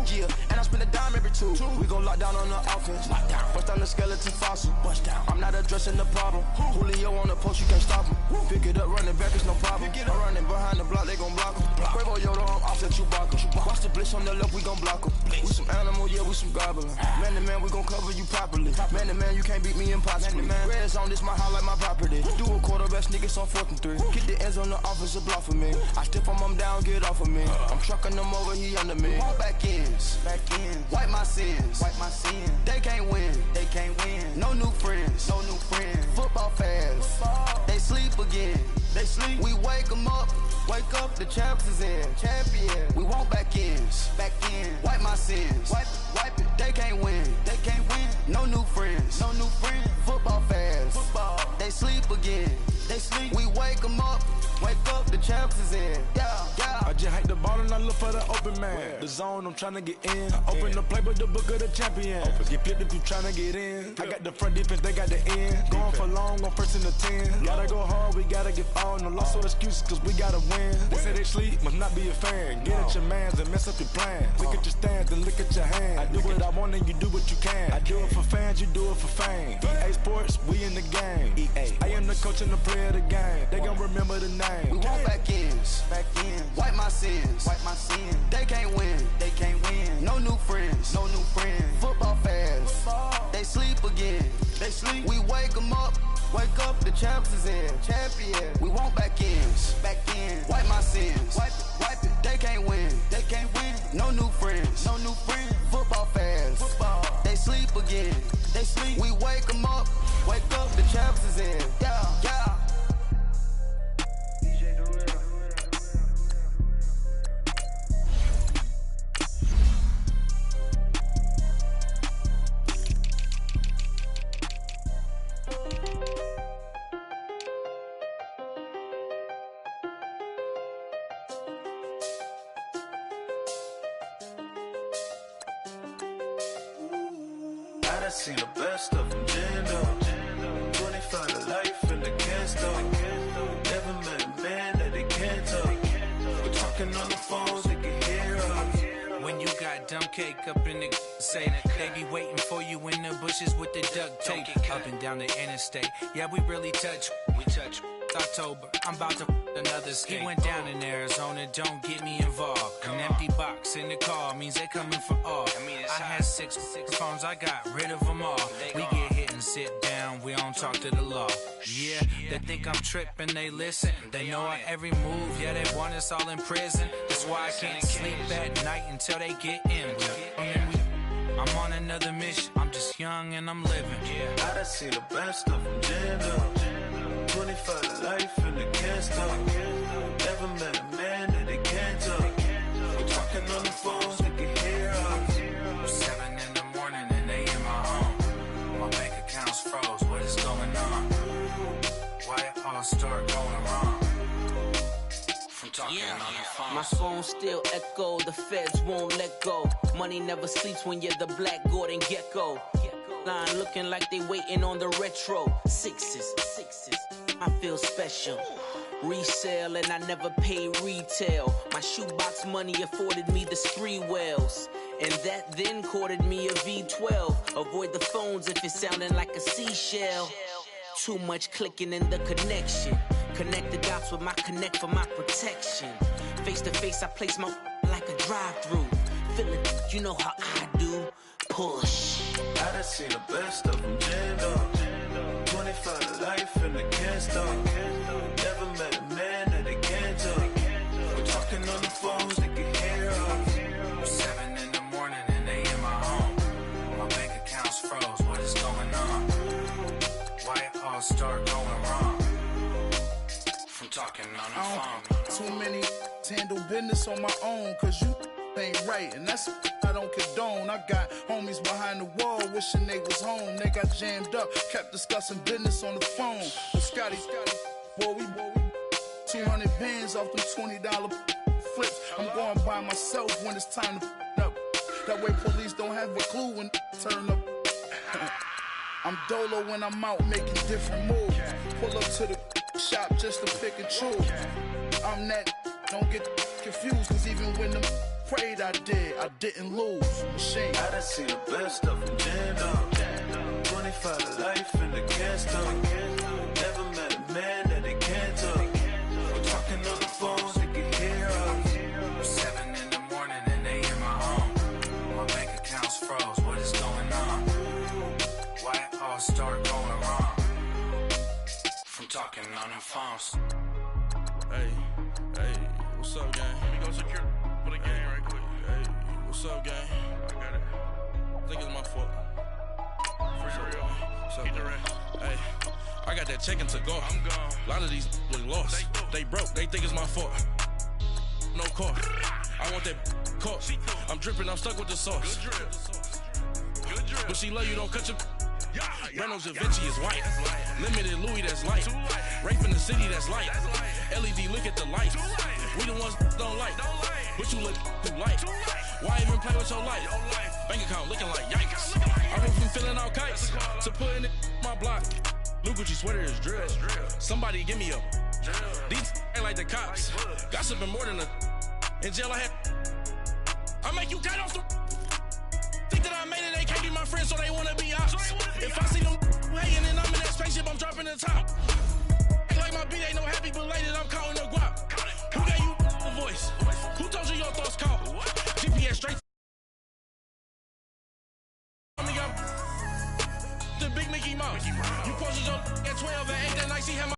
Yeah, and I spend a dime every two. We gon' lock down on the offense. Bust down the skeleton fossil. I'm not addressing the problem. Julio on the post, you can't stop him. Pick it up, running back, it's no problem. I'm running behind the block, they gon' block him. Quavo Yoda, I'm offset Chewbacca. Watch the blitz on the left, we gon' block him. We some animal, yeah, we some goblin. Man to man, we gon' cover you properly. Man to man, you can't beat me impossibly. Red zone, this my highlight, my property. Do a quarterback sneakers on 4th and 3. Get the ends on the offensive block for me. I step on them down, get off of me. I'm trucking them over, he under me. Won't back ends, wipe my sins, They can't win, No new friends, Football fans, they sleep again. We wake them up, the champs is in. Champion, we want back ends, wipe my sins, wipe it. They can't win, No new friends, Football fans, they sleep again. We wake them up, the champs is in. Yeah. I just hate the ball and I look for the open man. The zone, I'm tryna get in. I open the playbook, the book of the champion. Get flipped if you tryna get in. I got the front defense, they got the end. Going for long, on 1st and the 10. Gotta go hard, we gotta get all. No loss or excuses, cause we gotta win. They say they sleep, must not be a fan. Get at your mans and mess up your plans. Look at your stands and look at your hands. I do what I want and you do what you can. I do it for fans, you do it for fame. EA Sports, we in the game. I am the coach and the player of the game. They gon' remember the name. We want back ends, wipe my sins, They can't win, No new friends, Football fans, they sleep again. We wake them up, the champs is in. Champion, we want back ends, wipe my sins, wipe it. They can't win, No new friends, Football fans, they sleep again. We wake them up, the champs is in. Yeah. I seen the best of them, Jando. 25 to life in the can't stop. Never met a man that they can't talk. We're talking on the phones, they can hear us. When you got dumb cake up in the say, they be waiting for you in the bushes with the duct tape. Up and down the interstate, yeah, we really touch. October, I'm about to another skate. He went down in Arizona, don't get me involved. An empty box in the car means they coming for all. I had six phones, I got rid of them all. We get hit and sit down, we don't talk to the law. Yeah, they think I'm tripping, they listen. They know our every move, yeah, they want us all in prison. That's why I can't sleep at night until they get in. I'm on another mission, I'm just young and I'm living. I done seen the best of them, Jando. 25 to life and they can't stop. Never met a man that they can't talk. We're talking on the phones, they can hear us. 7 in the morning and they in my home. My bank account's froze, what is going on? Why it all start going wrong? From talking on the phone. My phone still echo, the feds won't let go. Money never sleeps when you're the black Gordon Gecko. Line looking like they waiting on the retro. Sixes, I feel special. Resale and I never pay retail. My shoebox money afforded me the spree wells. And that then courted me a V12. Avoid the phones if it's sounding like a seashell. Too much clicking in the connection. Connect the dots with my connect for my protection. Face to face I place my like a drive-through. Feel it, you know how I do. Push. I done seen the best of them, Jando. 25 to life and they can't stop. Never met a man that they can't talk. We're talking on the phones, they can hear us. 7 in the morning and they in my home. My bank account's froze, what is going on? Why it all start going wrong? From talking on the phone. Too many to handle business on my own, cause you ain't right, and that's I don't condone. I got homies behind the wall wishing they was home. They got jammed up, kept discussing business on the phone. But Scotty, boy, we 200 bands off them $20 flips. I'm going by myself when it's time to up. That way police don't have a clue when turn up. I'm dolo when I'm out making different moves. Pull up to the shop just to pick and choose. I'm that, don't get confused, cause even when them prayed I did. I didn't lose. Machine. I done seen the best of them jammed up. 25 to life in the gas tank. Never met a man that they can't talk. We're talking on the phones, they can hear us. 7 in the morning and they in my home. My bank account's froze, what is going on? Why it all start going wrong? From talking on them phones. Hey, what's up, gang? Let me go secure for the game right quick. Hey, what's up, gang? I got it. I think it's my fault. For real. What's up, Keep the gang? rest. Hey, I got that check to go. I'm gone. A lot of these look lost. They broke. They think it's my fault. No car. I want that car. I'm dripping. I'm stuck with the sauce. Good drip. Good drip. But she love you. Don't cut your. Yeah. Reynolds Da Vinci is white. That's light. Limited Louis, that's light. Too light. Rape in the city, that's light. That's light. LED, look at the light. Too light. We the ones don't like. Don't like. But you look too light. Too light. Why even play with your life? Your life. Bank account looking like yikes. Looking like I went from filling out kites That's a call. to putting it in my block. Blue Gucci sweater is drill. That's drill. Somebody give me a. Drill. These ain't like the cops. Like bugs. Gossiping more than a. In jail I had. I make you cut off the. Think that I made it, they can't be my friends, so they wanna be ops. If I see them hating and I'm in that spaceship, I'm dropping the top. Ain't like my beat ain't no happy belated, I'm counting the guap. Who gave you the voice? Who told you your thoughts count? GPS straight. The big Mickey Mouse. You posted your at 12 and 8 that night, she had my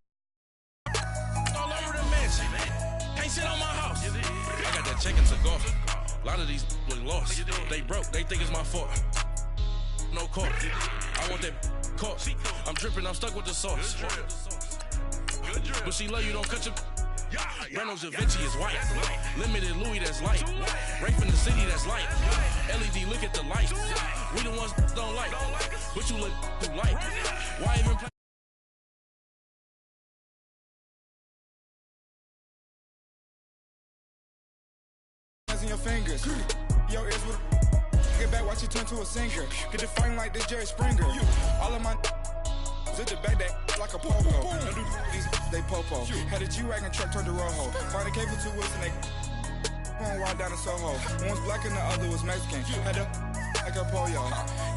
all over the mansion. Can't sit on my house. I got that check-in to go. A lot of these look lost. They broke. They think it's my fault. No car. I want that car. I'm dripping. I'm stuck with the sauce. Good drip. But she love you. Don't cut your. Yeah. Reynolds Da Vinci is white. That's light. Limited Louis, that's light. Too light. Rape in the city, that's light. LED, look at the light. We the ones don't like. But you look too light. Why even play? In your fingers, your ears with get back, watch you turn to a singer. Get the fighting like this Jerry Springer. All of my at the back that like a pogo. Don't do these they popo. Had a G-Wagon truck turned to Rojo. Find a cable 2 wheels and they going wild down in Soho. One was black and the other was Mexican. Had a like a pollo.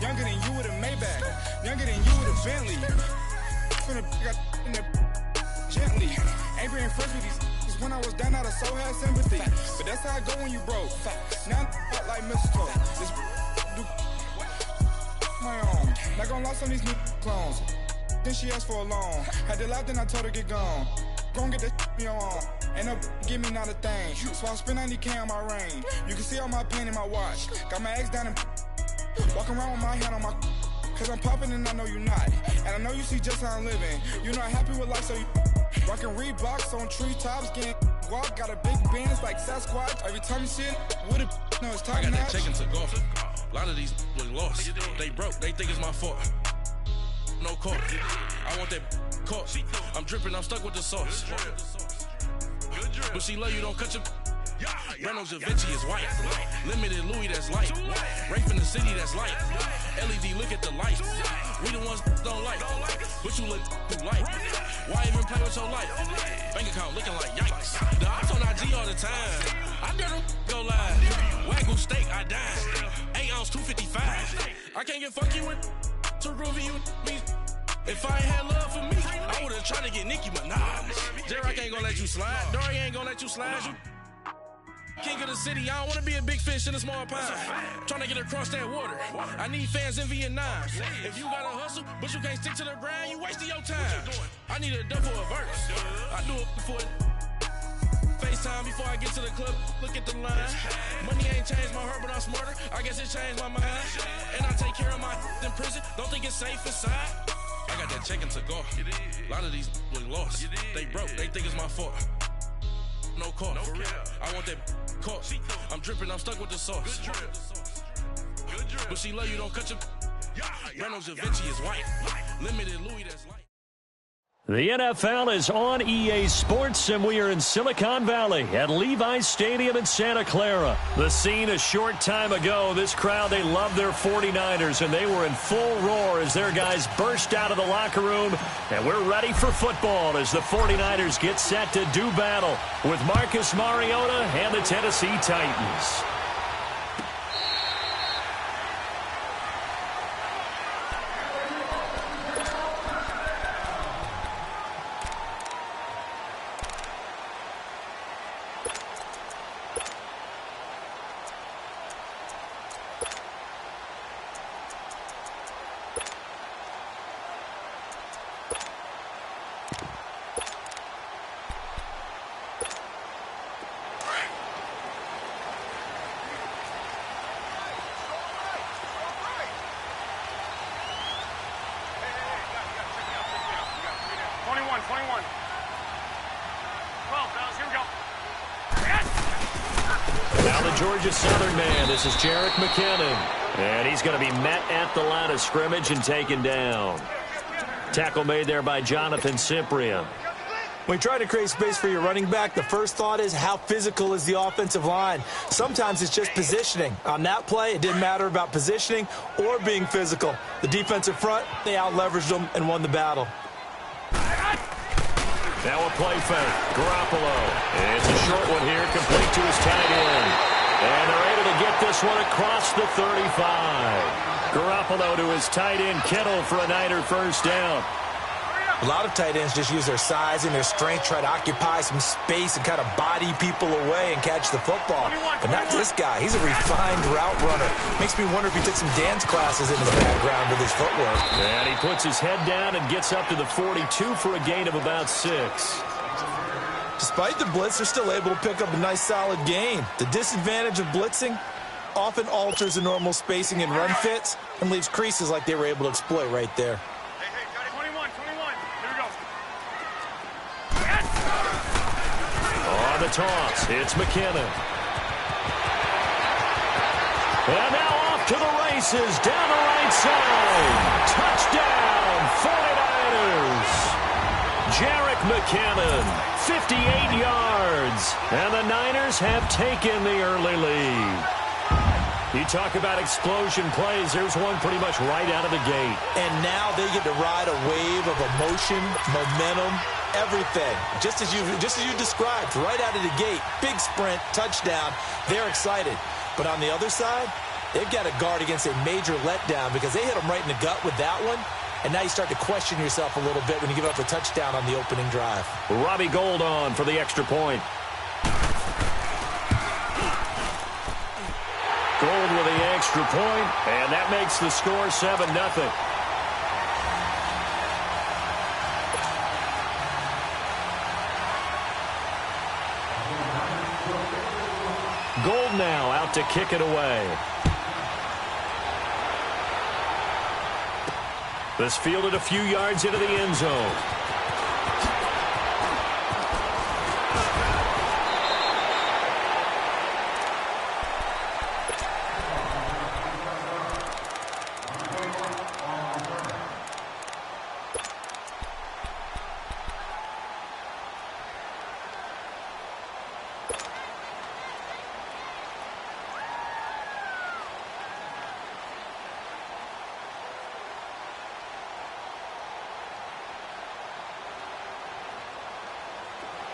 Younger than you with a Maybach. Younger than you with a Bentley. Finna got in the gently. Ain't being friends with these. When I was down out of soul had sympathy. But that's how I go when you broke. Now I'm like mistletoe. This do my own. Not gonna lost on these new clones. Then she asked for a loan. Had to laugh, then I told her get gone. Gon' get that me on. Ain't no give me not a thing. So I spend 90K on my range. You can see all my pain in my watch. Got my ex down and walking around with my hand on my. Cause I'm popping and I know you not. And I know you see just how I'm living. You're not happy with life, so you rockin' Reeboks on treetops, getting walk. Got a big Benz like Sasquatch. Every time you see it, with it, no, it's I time got that match. check-in to go. A lot of these look lost. They broke. They think it's my fault. No car. I want that car. I'm dripping. I'm stuck with the sauce. Good drip. But she love you. Don't cut your. Yeah. Reynolds Da Vinci is white. That's light. Limited Louis, that's light. Too light. Rape in the city, that's light. LED, look at the light. We the ones don't like. But you look too light. Why even play with your life? Bank account looking like yikes. The ops on IG all the time. I dare them go live. Wagyu steak, I dine. 8 ounce, 255. I can't get funky with too groovy you me. If I ain't had love for me, I would've tried to get Nicki Minaj. J-Rock ain't gonna let you slide. Dory ain't gonna let you slide. You king of the city, I don't wanna be a big fish in a small pond. Trying to get across that water. I need fans in Vietnam. If you gotta hustle, but you can't stick to the grind, you wasting your time. I need a dub for a verse. I do it for FaceTime before I get to the club. Look at the line. Money ain't changed my heart, but I'm smarter. I guess it changed my mind. And I take care of my in prison. Don't think it's safe inside. I got that check-in to go. A lot of these look lost. They broke. They think it's my fault. No car. For real. I want that car. I'm dripping. I'm stuck with the sauce. Good drip. But she love you. Don't cut your. Reynolds Da Vinci is white. Limited Louis, that's light. The NFL is on EA Sports, and we are in Silicon Valley at Levi's Stadium in Santa Clara. The scene a short time ago, this crowd, they love their 49ers, and they were in full roar as their guys burst out of the locker room. And we're ready for football as the 49ers get set to do battle with Marcus Mariota and the Tennessee Titans. 21. 12, fellas, here we go. Now the Georgia Southern man. This is Jarek McKinnon. And he's going to be met at the line of scrimmage and taken down. Tackle made there by Jonathan Cyprien. When you try to create space for your running back, the first thought is how physical is the offensive line. Sometimes it's just positioning. On that play, it didn't matter about positioning or being physical. The defensive front, they out-leveraged them and won the battle. Now a play fake. Garoppolo. It's a short one here, complete to his tight end. And they're able to get this one across the 35. Garoppolo to his tight end, Kittle, for a Niner first down. A lot of tight ends just use their size and their strength, try to occupy some space and kind of body people away and catch the football. But not this guy. He's a refined route runner. Makes me wonder if he took some dance classes in his background with his footwork. And he puts his head down and gets up to the 42 for a gain of about 6. Despite the blitz, they're still able to pick up a nice solid gain. The disadvantage of blitzing often alters the normal spacing and run fits and leaves creases like they were able to exploit right there. On the toss, it's McKinnon. And now off to the races, down the right side. Touchdown, 49ers. Jarek McKinnon, 58 yards. And the Niners have taken the early lead. You talk about explosion plays. There's one pretty much right out of the gate. And now they get to ride a wave of emotion, momentum, everything. Just as you described, right out of the gate. Big sprint, touchdown. They're excited. But on the other side, they've got to guard against a major letdown because they hit them right in the gut with that one. And now you start to question yourself a little bit when you give up a touchdown on the opening drive. Robbie Gould on for the extra point. Gould with the extra point, and that makes the score 7-0. Gould now out to kick it away. This fielded a few yards into the end zone.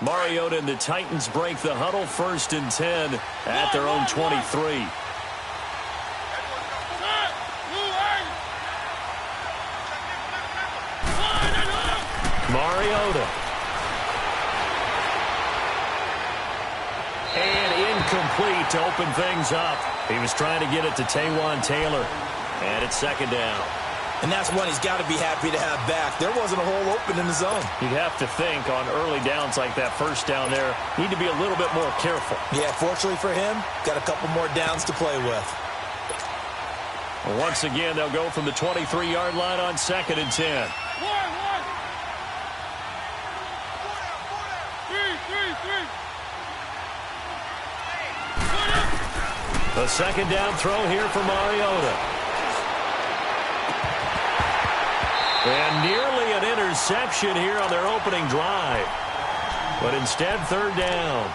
Mariota and the Titans break the huddle, 1st and 10 at their own 23. Mariota. And incomplete to open things up. He was trying to get it to Taywan Taylor. And it's 2nd down. And that's one he's got to be happy to have back. There wasn't a hole open in the zone. You'd have to think on early downs like that first down there, need to be a little bit more careful. Yeah, fortunately for him, got a couple more downs to play with. Once again, they'll go from the 23-yard line on 2nd and 10. A 2nd down throw here for Mariota. And nearly an interception here on their opening drive. But instead, 3rd down.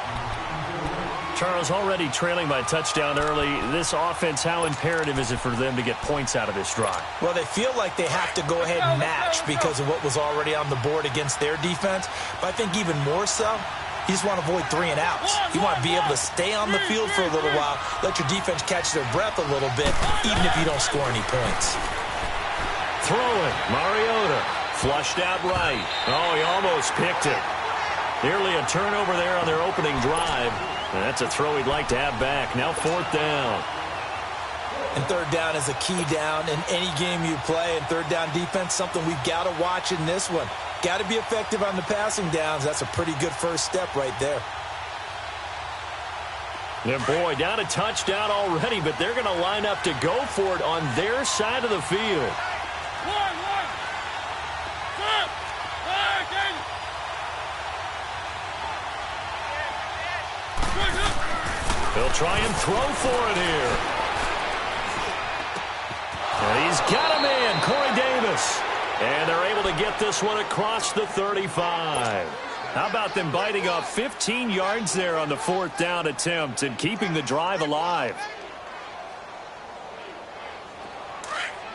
Charles, already trailing by touchdown early. This offense, how imperative is it for them to get points out of this drive? Well, they feel like they have to go ahead and match because of what was already on the board against their defense. But I think even more so, you just want to avoid 3 and outs. You want to be able to stay on the field for a little while, let your defense catch their breath a little bit, even if you don't score any points. Throwing, Mariota, flushed out right. Oh, he almost picked it. Nearly a turnover there on their opening drive. And that's a throw he'd like to have back. Now 4th down. And 3rd down is a key down in any game you play. And 3rd down defense, something we've got to watch in this one. Got to be effective on the passing downs. That's a pretty good first step right there. And boy, down a touchdown already, but they're going to line up to go for it on their side of the field. He'll try and throw for it here. And he's got him in, Corey Davis. And they're able to get this one across the 35. How about them biting off 15 yards there on the 4th down attempt and keeping the drive alive?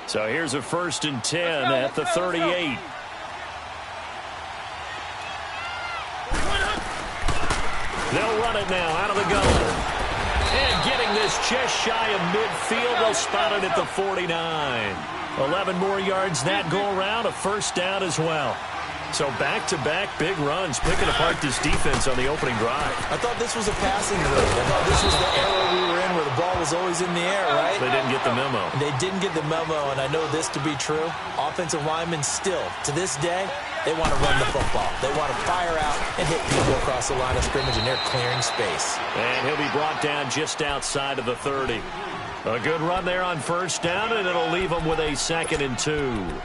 So here's a 1st and 10 at the 38. They'll run it now out of the gun. And getting this just shy of midfield, they'll spot it at the 49. 11 more yards that go around, a 1st down as well. So back-to-back big runs, picking apart this defense on the opening drive. I thought this was a passing drill. I thought this was the era we were in where the ball was always in the air, right? They didn't get the memo. They didn't get the memo, and I know this to be true. Offensive linemen still, to this day, they want to run the football. They want to fire out and hit people across the line of scrimmage, and they're clearing space. And he'll be brought down just outside of the 30. A good run there on 1st down, and it'll leave them with a 2nd and 2.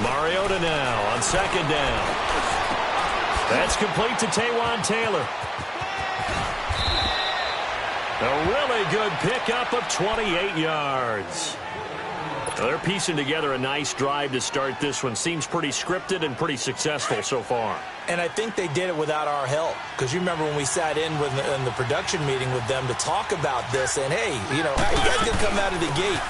Mariota now on 2nd down. That's complete to Taywan Taylor. A really good pickup of 28 yards. They're piecing together a nice drive to start this one. Seems pretty scripted and pretty successful so far. And I think they did it without our help. Because you remember when we sat in the production meeting with them to talk about this. And, hey, you know, how you guys going to come out of the gate?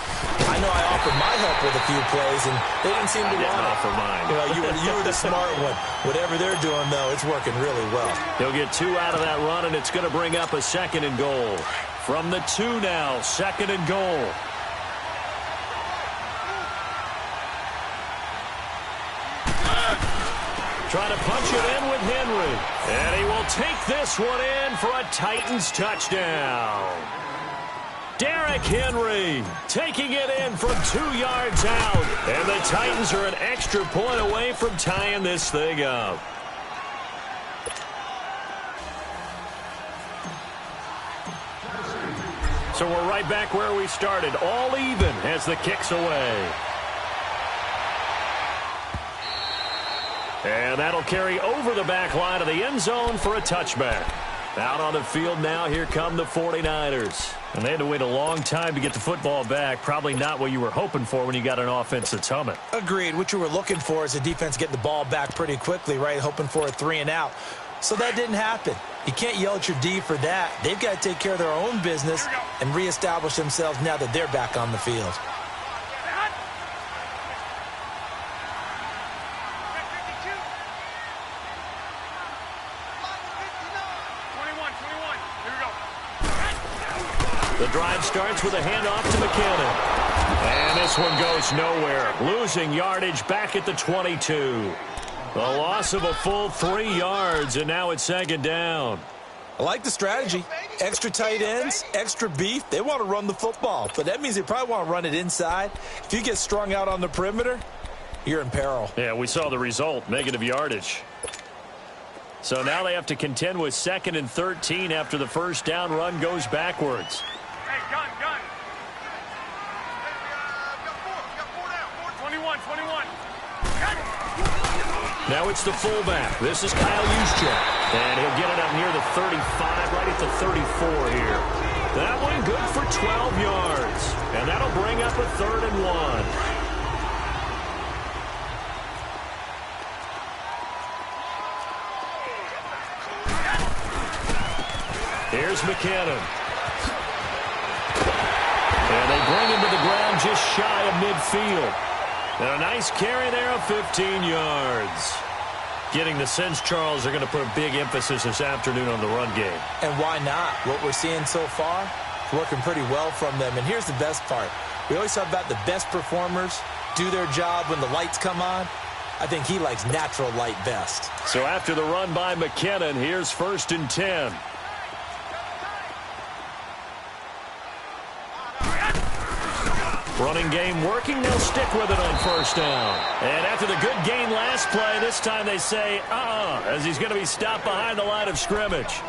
I know I offered my help with a few plays, and they didn't seem to want it. Offer mine. You know, you were the smart one. Whatever they're doing, though, it's working really well. He'll get 2 out of that run, and it's going to bring up a 2nd and goal. From the 2 now, 2nd and goal. Trying to punch it in with Henry. And he will take this one in for a Titans touchdown. Derrick Henry taking it in from 2 yards out. And the Titans are an extra point away from tying this thing up. So we're right back where we started. All even as the kick's away. And that'll carry over the back line of the end zone for a touchback. Out on the field now, here come the 49ers. And they had to wait a long time to get the football back. Probably not what you were hoping for when you got an offense that's humming. Agreed. What you were looking for is a defense getting the ball back pretty quickly, right? Hoping for a 3 and out. So that didn't happen. You can't yell at your D for that. They've got to take care of their own business and reestablish themselves now that they're back on the field. The drive starts with a handoff to McKinnon. And this one goes nowhere. Losing yardage back at the 22. The loss of a full 3 yards, and now it's 2nd down. I like the strategy. Extra tight ends, extra beef. They want to run the football, but that means they probably want to run it inside. If you get strung out on the perimeter, you're in peril. Yeah, we saw the result, negative yardage. So now they have to contend with 2nd and 13 after the 1st down run goes backwards. Hey, gun. Got four down. 21. Now it's the fullback. This is Kyle Juszczyk. And he'll get it up near the 35, right at the 34 here. That one good for 12 yards. And that'll bring up a 3rd and 1. Here's McKinnon. And they bring him to the ground just shy of midfield. And a nice carry there of 15 yards. Getting the sense, Charles, they're going to put a big emphasis this afternoon on the run game. And why not? What we're seeing so far is working pretty well from them. And here's the best part. We always talk about the best performers do their job when the lights come on. I think he likes natural light best. So after the run by McKinnon, here's 1st and 10. Running game working. They'll stick with it on 1st down. And after the good gain last play, this time they say, as he's going to be stopped behind the line of scrimmage.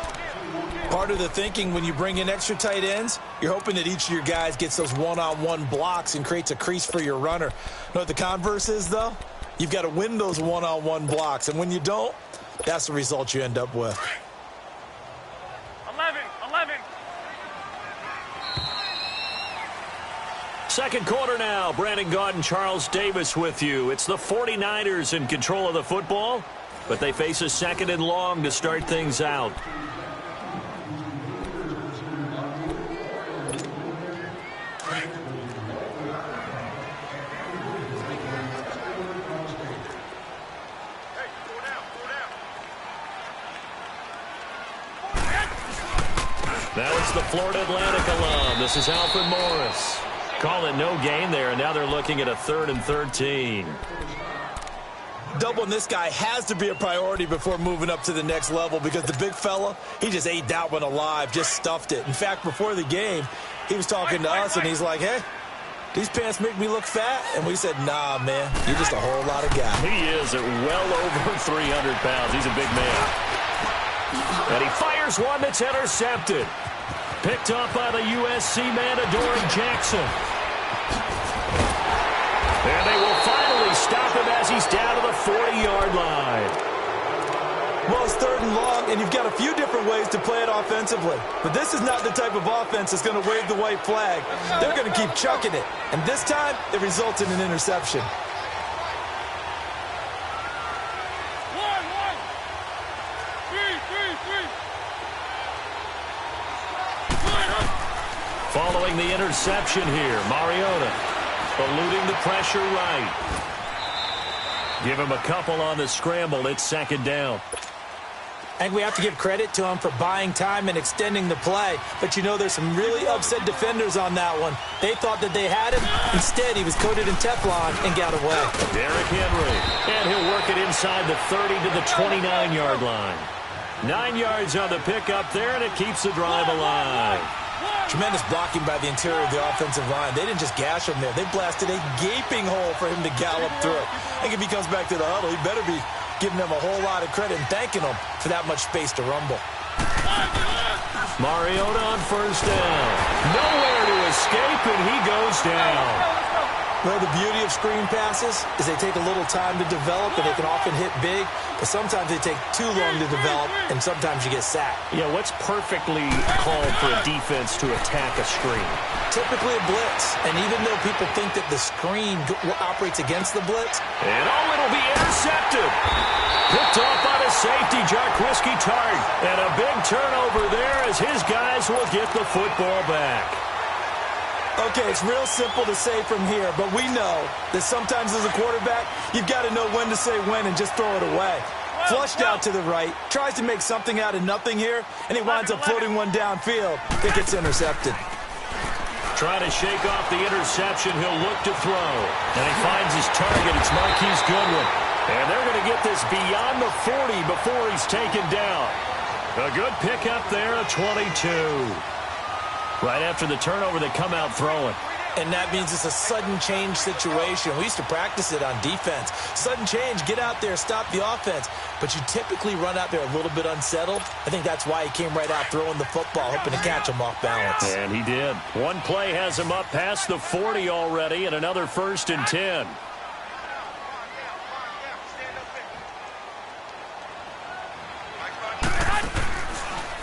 Part of the thinking when you bring in extra tight ends, you're hoping that each of your guys gets those one-on-one blocks and creates a crease for your runner. You know what the converse is, though? You've got to win those one-on-one blocks, and when you don't, that's the result you end up with. 11. Second quarter now. Brandon Gaud and Charles Davis with you. It's the 49ers in control of the football, but they face a 2nd and long to start things out. Now it's the Florida Atlantic alum. This is Alfred Morris. Call it no gain there, and now they're looking at a 3rd and 13. Doubling this guy has to be a priority before moving up to the next level because the big fella, he just ate that one alive, just stuffed it. In fact, before the game, he was talking to us, and he's like, hey, these pants make me look fat? And we said, nah, man, you're just a whole lot of guy. He is at well over 300 pounds. He's a big man. And he fires one that's intercepted. Picked off by the USC man, Adoree Jackson. And they will finally stop him as he's down to the 40-yard line. Well, it's 3rd and long, and you've got a few different ways to play it offensively. But this is not the type of offense that's going to wave the white flag. They're going to keep chucking it. And this time, it results in an interception. Following the interception here, Mariota eluding the pressure right. Give him a couple on the scramble. It's 2nd down. I think we have to give credit to him for buying time and extending the play. But, you know, there's some really upset defenders on that one. They thought that they had him. Instead, he was coated in Teflon and got away. Derrick Henry. And he'll work it inside the 30 to the 29-yard line. 9 yards on the pickup there, and it keeps the drive alive. Tremendous blocking by the interior of the offensive line. They didn't just gash him there. They blasted a gaping hole for him to gallop through. I think if he comes back to the huddle, he better be giving them a whole lot of credit and thanking them for that much space to rumble. Mariota on 1st down. Nowhere to escape, and he goes down. Well, the beauty of screen passes is they take a little time to develop, and they can often hit big, but sometimes they take too long to develop, and sometimes you get sacked. Yeah, what's perfectly called for a defense to attack a screen? Typically a blitz, and even though people think that the screen operates against the blitz. And it'll be intercepted. Picked off by the safety, Jarquiski Tart. And a big turnover there as his guys will get the football back. Okay, it's real simple to say from here, but we know that sometimes as a quarterback, you've got to know when to say when and just throw it away. Flushed out to the right, tries to make something out of nothing here, and he winds up floating one downfield that gets intercepted. Trying to shake off the interception, he'll look to throw. And he finds his target, it's Marquise Goodwin. And they're going to get this beyond the 40 before he's taken down. A good pickup there, a 22. Right after the turnover, they come out throwing. And that means it's a sudden change situation. We used to practice it on defense. Sudden change, get out there, stop the offense. But you typically run out there a little bit unsettled. I think that's why he came right out throwing the football, hoping to catch him off balance. And he did. One play has him up past the 40 already, and another 1st and 10.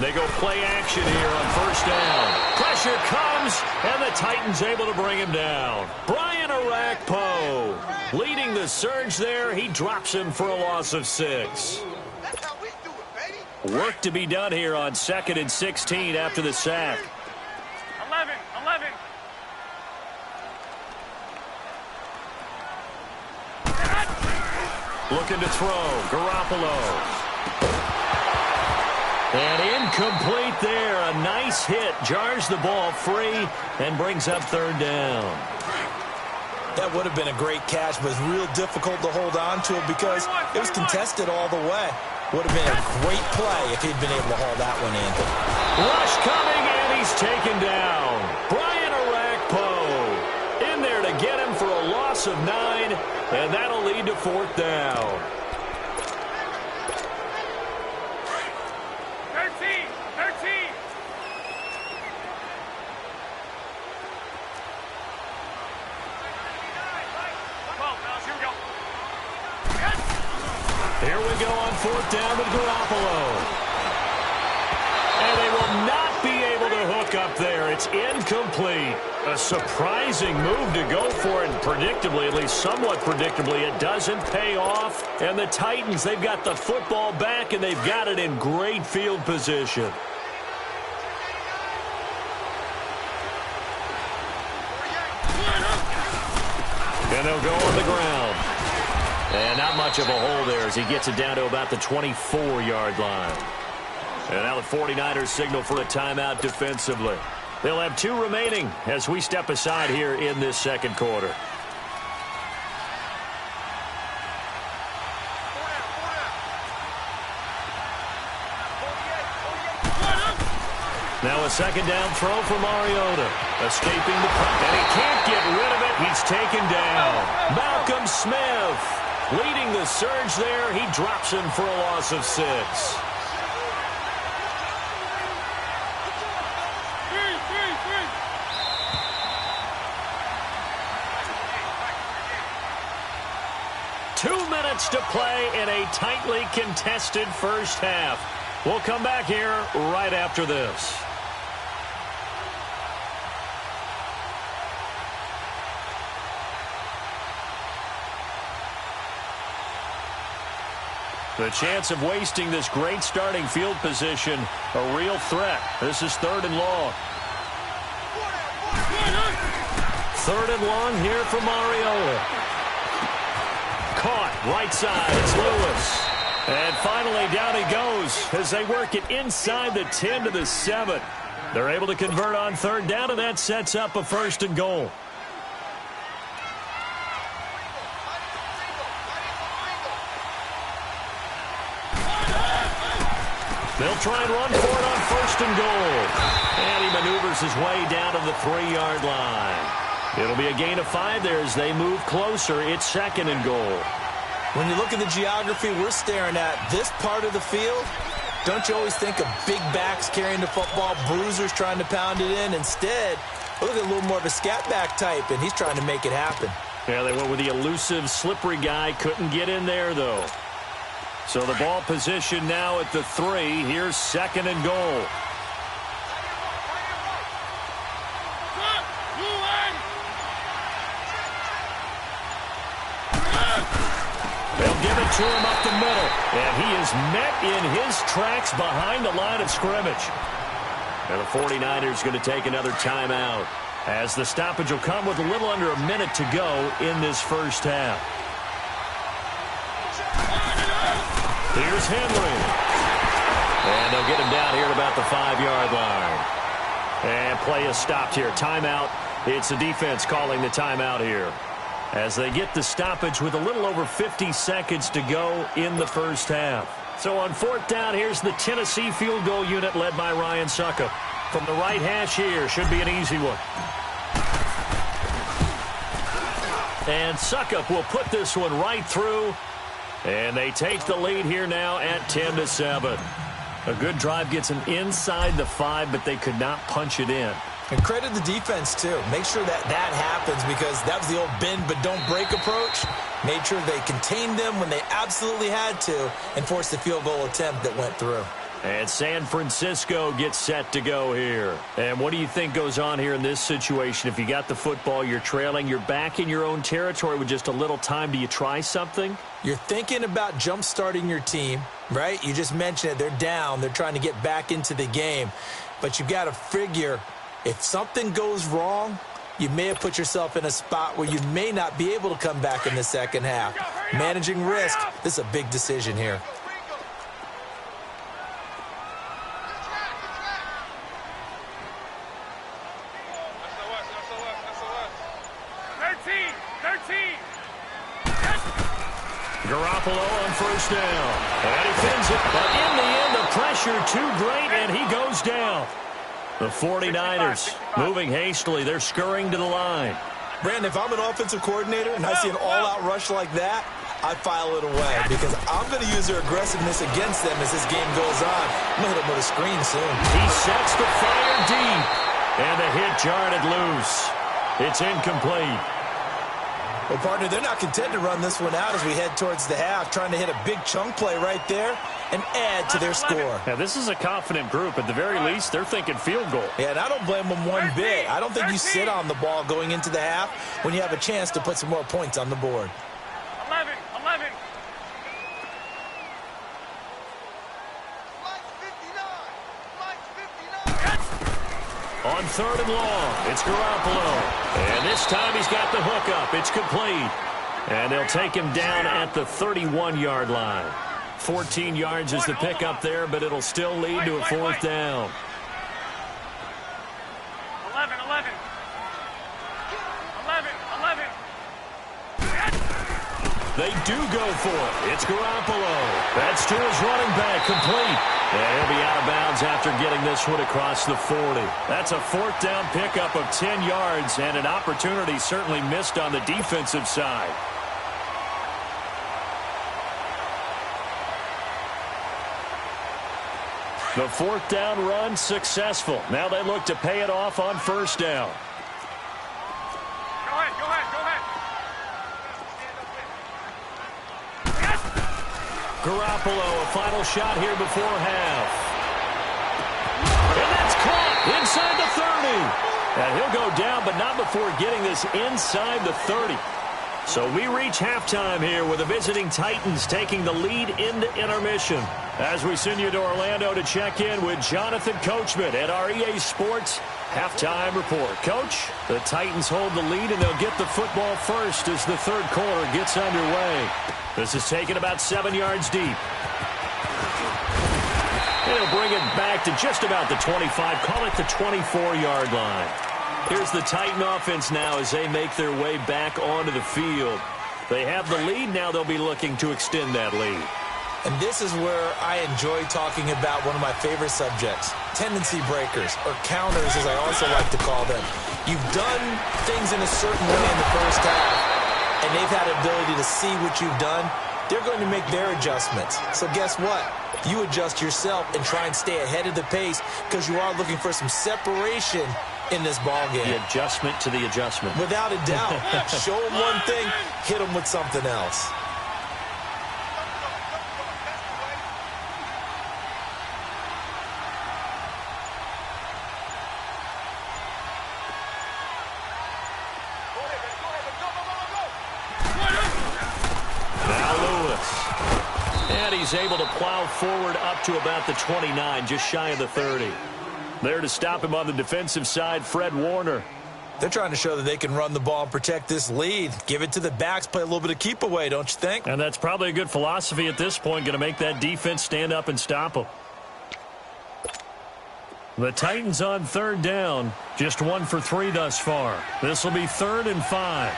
They go play action here on 1st down. Pressure comes, and the Titans able to bring him down. Brian Orakpo leading the surge there. He drops him for a loss of 6. That's how we do it, baby. Work to be done here on 2nd and 16 after the sack. 11. Looking to throw, Garoppolo. And incomplete there. A nice hit. Jars the ball free and brings up 3rd down. That would have been a great catch, but it's real difficult to hold on to it because it was contested all the way. Would have been a great play if he'd been able to haul that one in. Rush coming, and he's taken down. Brian Arakpo in there to get him for a loss of 9, and that'll lead to 4th down. 13. Here we go on 4th down with Garoppolo. And they will not be able to hook up there. It's incomplete. A surprising move to go for it. Predictably, at least somewhat predictably, it doesn't pay off. And the Titans, they've got the football back, and they've got it in great field position. And they'll go on the ground. And not much of a hole there as he gets it down to about the 24-yard line. And now the 49ers signal for a timeout defensively. They'll have 2 remaining as we step aside here in this second quarter. Now a second down throw for Mariota. Escaping the punt, and he can't get rid of it. He's taken down. Malcolm Smith leading the surge there. He drops him for a loss of 6. To play in a tightly contested first half. We'll come back here right after this. The chance of wasting this great starting field position, a real threat. This is 3rd and long. 3rd and long here for Mariota. Caught, right side, it's Lewis. And finally, down he goes as they work it inside the 10 to the 7. They're able to convert on 3rd down, and that sets up a 1st and goal. They'll try and run for it on 1st and goal. And he maneuvers his way down to the 3-yard line. It'll be a gain of 5 there as they move closer. It's 2nd and goal. When you look at the geography we're staring at, this part of the field, don't you always think of big backs carrying the football, bruisers trying to pound it in? Instead, look at a little more of a scat back type, and he's trying to make it happen. Yeah, they went with the elusive, slippery guy. Couldn't get in there, though. So the ball position now at the 3. Here's 2nd and goal. Give it to him up the middle. And he is met in his tracks behind the line of scrimmage. And the 49ers going to take another timeout as the stoppage will come with a little under a minute to go in this first half. Here's Henry. And they'll get him down here at about the 5-yard line. And play is stopped here. Timeout. It's the defense calling the timeout here, as they get the stoppage with a little over 50 seconds to go in the first half. So on 4th down, here's the Tennessee field goal unit led by Ryan Suckup. From the right hash here, should be an easy one. And Suckup will put this one right through. And they take the lead here now at 10-7. A good drive gets them inside the 5, but they could not punch it in. And credit the defense, too. Make sure that happens, because that was the old bend but don't break approach. Made sure they contained them when they absolutely had to and forced the field goal attempt that went through. And San Francisco gets set to go here. And what do you think goes on here in this situation? If you got the football, you're trailing, you're back in your own territory with just a little time. Do you try something? You're thinking about jump-starting your team, right? You just mentioned it. They're down. They're trying to get back into the game. But you've got to figure, if something goes wrong, you may have put yourself in a spot where you may not be able to come back in the second half. Managing risk, this is a big decision here. Garoppolo on first down. And he fins it. But in the end, the pressure too great, and he goes down. The 49ers moving hastily. They're scurrying to the line. Brandon, if I'm an offensive coordinator and I see an all-out rush like that, I file it away because I'm going to use their aggressiveness against them as this game goes on. I'm going to hit them with a screen soon. He sets the fire deep, and the hit jarred it loose. It's incomplete. Well, partner, they're not content to run this one out as we head towards the half, trying to hit a big chunk play right there and add to their score. Now, this is a confident group. At the very least, they're thinking field goal. Yeah, and I don't blame them one bit. I don't think you sit on the ball going into the half when you have a chance to put some more points on the board. 11. On third and long, it's Garoppolo. And this time he's got the hook up. It's complete. And they'll take him down at the 31-yard line. 14 yards is the pickup there, but it'll still lead to a fourth down. 11. They do go for it. It's Garoppolo. That's to his running back, complete. And he'll be out of bounds after getting this one across the 40. That's a fourth down pickup of 10 yards, and an opportunity certainly missed on the defensive side. The fourth down run successful. Now they look to pay it off on first down. Go ahead. Garoppolo, a final shot here before half. And that's caught inside the 30. And he'll go down, but not before getting this inside the 30. So we reach halftime here with the visiting Titans taking the lead into intermission. As we send you to Orlando to check in with Jonathan Coachman at our EA Sports Halftime Report. Coach, the Titans hold the lead, and they'll get the football first as the third quarter gets underway. This is taken about 7 yards deep. They'll bring it back to just about the 25, call it the 24-yard line. Here's the Titan offense now as they make their way back onto the field. They have the lead. Now they'll be looking to extend that lead. And this is where I enjoy talking about one of my favorite subjects, tendency breakers, or counters as I also like to call them. You've done things in a certain way in the first half, and they've had the ability to see what you've done. They're going to make their adjustments. So guess what? You adjust yourself and try and stay ahead of the pace because you are looking for some separation in this ball game. The adjustment to the adjustment. Without a doubt. Show them one thing, hit them with something else. He's able to plow forward up to about the 29, just shy of the 30. There to stop him on the defensive side, Fred Warner. They're trying to show that they can run the ball and protect this lead. Give it to the backs, play a little bit of keep away, don't you think? And that's probably a good philosophy at this point, going to make that defense stand up and stop them. The Titans on third down, just 1 for 3 thus far. This will be 3rd and 5.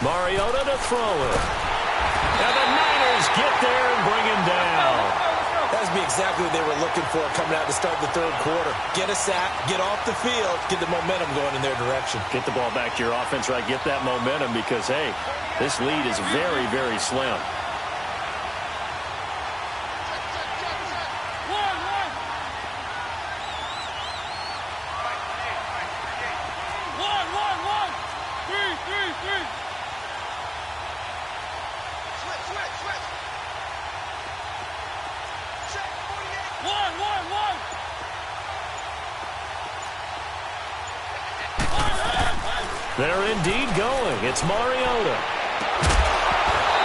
Mariota to throw it. And the Niners get there and bring him down. That would be exactly what they were looking for coming out to start the third quarter. Get a sack, get off the field, get the momentum going in their direction. Get the ball back to your offense, right? Get that momentum because, hey, this lead is very, very slim. They're indeed going. It's Mariota.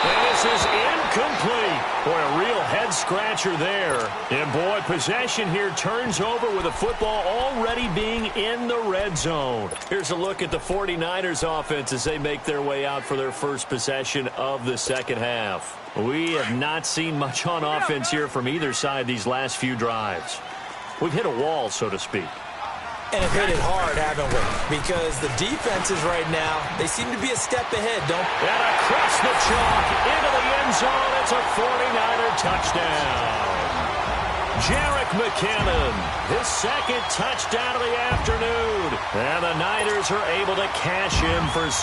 And his This is incomplete. Boy, a real head-scratcher there. And, boy, possession here turns over with the football already being in the red zone. Here's a look at the 49ers offense as they make their way out for their first possession of the second half. We have not seen much on offense here from either side these last few drives. We've hit a wall, so to speak. And have hit it hard, haven't we? Because the defenses right now, they seem to be a step ahead, don't they? And across the chalk, into the end zone, it's a 49er touchdown. Jerick McKinnon, his second touchdown of the afternoon. And the Niners are able to cash in for 6.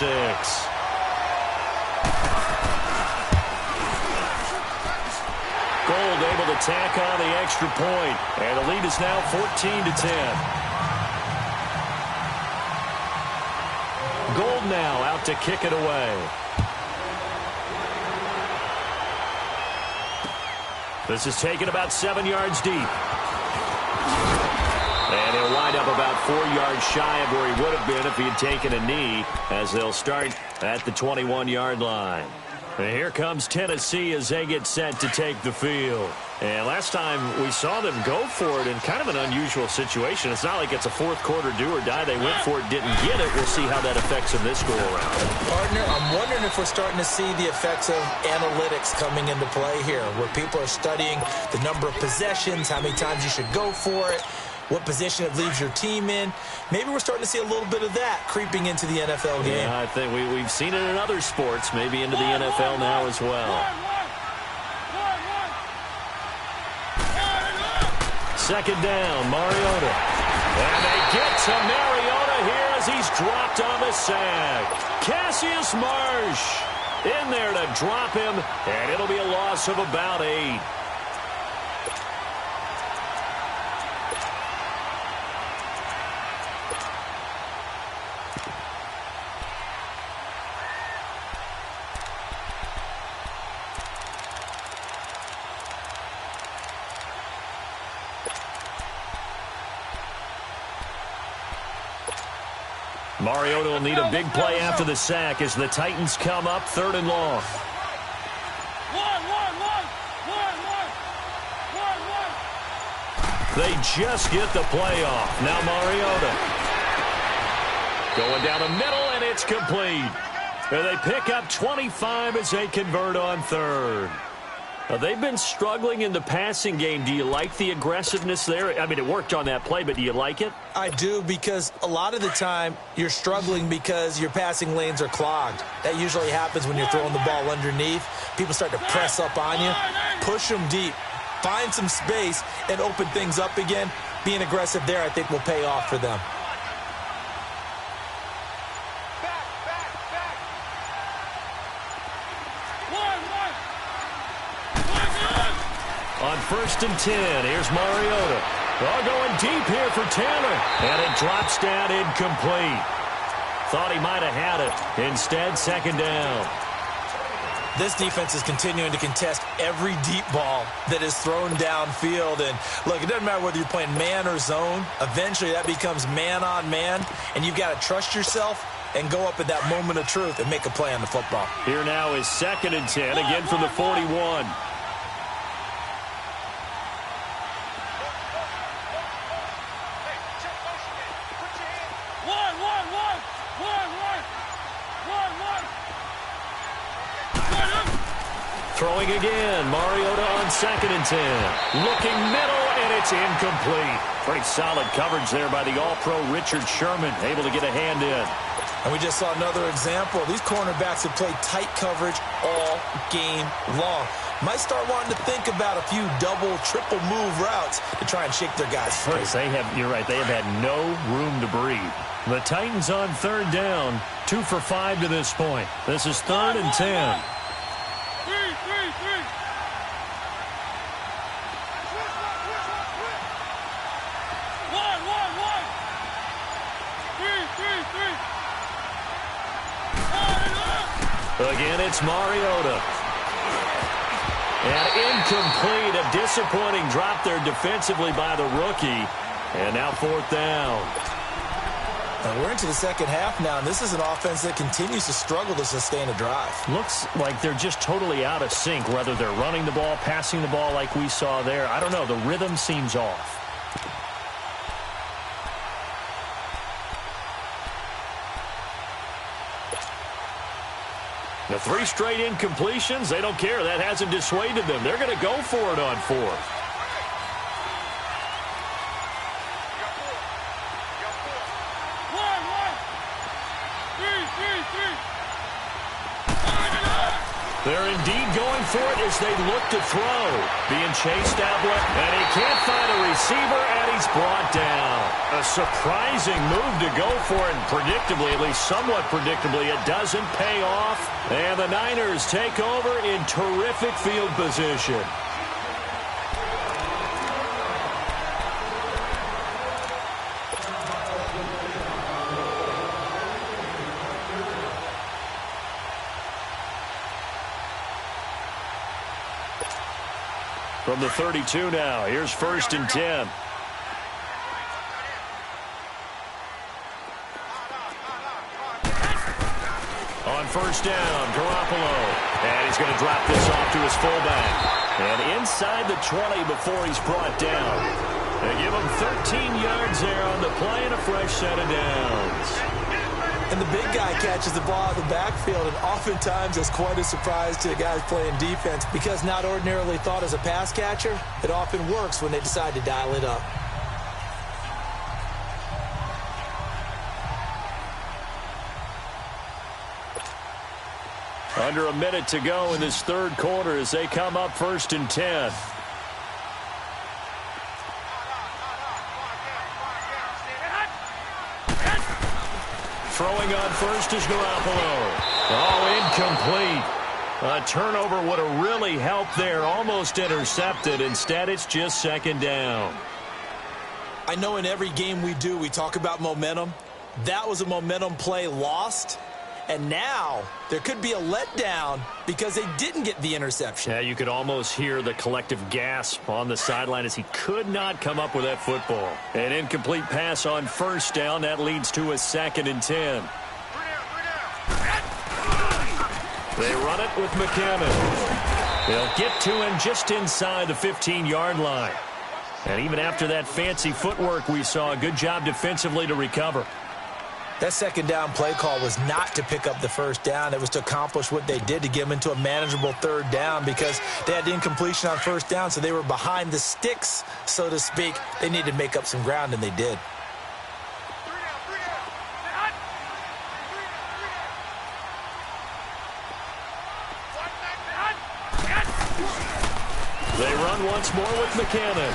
Gold able to tack on the extra point. And the lead is now 14-10. Gold now out to kick it away. This is taken about 7 yards deep. And he'll wind up about 4 yards shy of where he would have been if he had taken a knee, as they'll start at the 21-yard line. And here comes Tennessee as they get set to take the field. And last time we saw them go for it in kind of an unusual situation. It's not like it's a fourth quarter do or die. They went for it, didn't get it. We'll see how that affects them this go-around. Partner, I'm wondering if we're starting to see the effects of analytics coming into play here, where people are studying the number of possessions, how many times you should go for it, what position it leaves your team in. Maybe we're starting to see a little bit of that creeping into the NFL game. Yeah, I think we've seen it in other sports, maybe into the NFL now as well. Second down, Mariota. And they get to Mariota here as he's dropped on the sack. Cassius Marsh in there to drop him, and it'll be a loss of about 8. Mariota will need a big play after the sack as the Titans come up 3rd and long. They just get the play off. Now Mariota going down the middle, and it's complete. And they pick up 25 as they convert on 3rd. They've been struggling in the passing game. Do you like the aggressiveness there? I mean, it worked on that play, but do you like it? I do, because a lot of the time you're struggling because your passing lanes are clogged. That usually happens when you're throwing the ball underneath. People start to press up on you. Push them deep. Find some space and open things up again. Being aggressive there, I think, will pay off for them. On 1st and 10, here's Mariota. Going deep here for Taylor. And it drops down incomplete. Thought he might have had it. Instead, 2nd down. This defense is continuing to contest every deep ball that is thrown downfield. And, look, it doesn't matter whether you're playing man or zone. Eventually, that becomes man on man. And you've got to trust yourself and go up at that moment of truth and make a play on the football. Here now is 2nd and 10, again from the 41. Throwing again, Mariota on 2nd and 10. Looking middle, and it's incomplete. Pretty solid coverage there by the All-Pro Richard Sherman, able to get a hand in. And we just saw another example. These cornerbacks have played tight coverage all game long. Might start wanting to think about a few double, triple move routes to try and shake their guys free. You're right, they have had no room to breathe. The Titans on 3rd down, 2 for 5 to this point. This is 3rd and 10. Again, it's Mariota. And incomplete. A disappointing drop there defensively by the rookie. And now 4th down. And we're into the second half now, and this is an offense that continues to struggle to sustain a drive. Looks like they're just totally out of sync, whether they're running the ball, passing the ball like we saw there. I don't know. The rhythm seems off. The 3 straight incompletions, they don't care. That hasn't dissuaded them. They're going to go for it on 4th. They're indeed going for it as they look to throw. Being chased out, and he can't find a receiver, and he's brought down. A surprising move to go for it, and predictably, at least somewhat predictably, it doesn't pay off. And the Niners take over in terrific field position. From the 32 now, here's 1st and 10. On 1st down, Garoppolo. And he's going to drop this off to his fullback. And inside the 20 before he's brought down. They give him 13 yards there on the play and a fresh set of downs. And the big guy catches the ball in the backfield, and oftentimes it's quite a surprise to the guys playing defense because not ordinarily thought as a pass catcher, it often works when they decide to dial it up. Under a minute to go in this 3rd quarter as they come up 1st and 10. Throwing on 1st is Garoppolo. Oh, incomplete. A turnover would have really helped there. Almost intercepted. Instead, it's just 2nd down. I know in every game we do, we talk about momentum. That was a momentum play lost. And now there could be a letdown because they didn't get the interception. Yeah, you could almost hear the collective gasp on the sideline as he could not come up with that football. An incomplete pass on 1st down. That leads to a 2nd and 10. They run it with McCammon. They'll get to him just inside the 15-yard line. And even after that fancy footwork we saw, a good job defensively to recover. That 2nd down play call was not to pick up the 1st down. It was to accomplish what they did to get them into a manageable 3rd down because they had incompletion on 1st down, so they were behind the sticks, so to speak. They needed to make up some ground, and they did. They run once more with McCammon.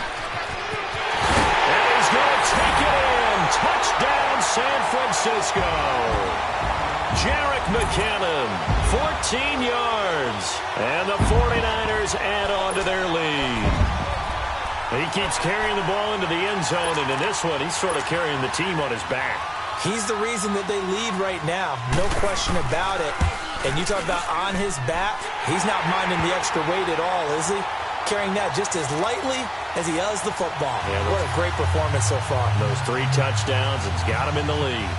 And he's going to take it in. Touchdown, San Francisco. Jarek McCammon, 14 yards. And the 49ers add on to their lead. He keeps carrying the ball into the end zone, and in this one, he's sort of carrying the team on his back. He's the reason that they lead right now. No question about it. And you talk about on his back, he's not minding the extra weight at all, is he? Carrying that just as lightly as he does the football. Yeah, what a great performance so far. Those 3 touchdowns, it's got him in the lead.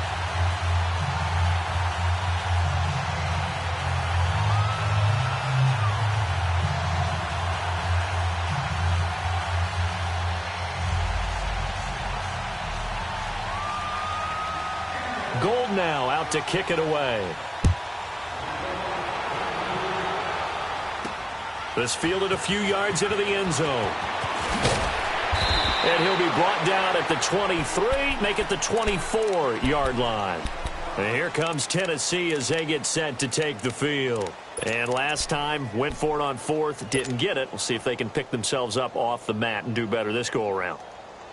Gold now out to kick it away. This fielded a few yards into the end zone. And he'll be brought down at the 23, make it the 24-yard line. And here comes Tennessee as they get set to take the field. And last time, went for it on 4th, didn't get it. We'll see if they can pick themselves up off the mat and do better this go-around.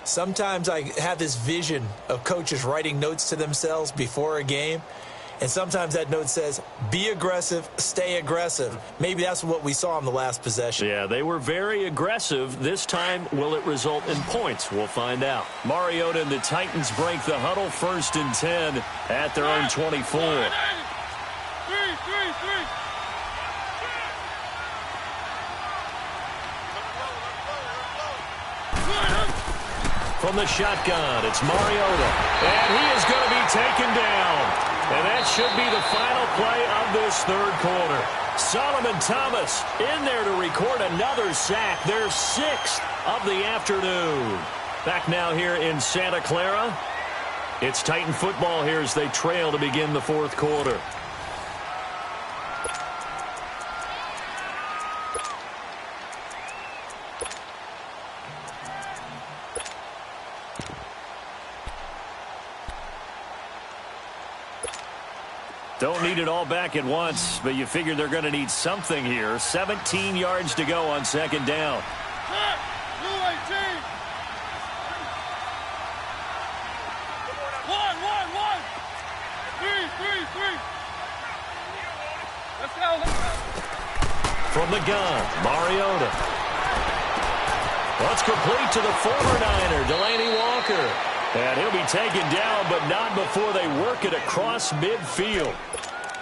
Sometimes I have this vision of coaches writing notes to themselves before a game. And sometimes that note says, be aggressive, stay aggressive. Maybe that's what we saw in the last possession. Yeah, they were very aggressive. This time, will it result in points? We'll find out. Mariota and the Titans break the huddle, 1st and 10 at their own 24. from the shotgun. It's Mariota. And he is going to be taken down. And that should be the final play of this third quarter. Solomon Thomas in there to record another sack. Their 6th of the afternoon. Back now here in Santa Clara. It's Titan football here as they trail to begin the fourth quarter. Don't need it all back at once, but you figure they're going to need something here. 17 yards to go on second down. From the gun, Mariota. That's complete to the former Niner, Delaney Walker. And he'll be taken down, but not before they work it across midfield.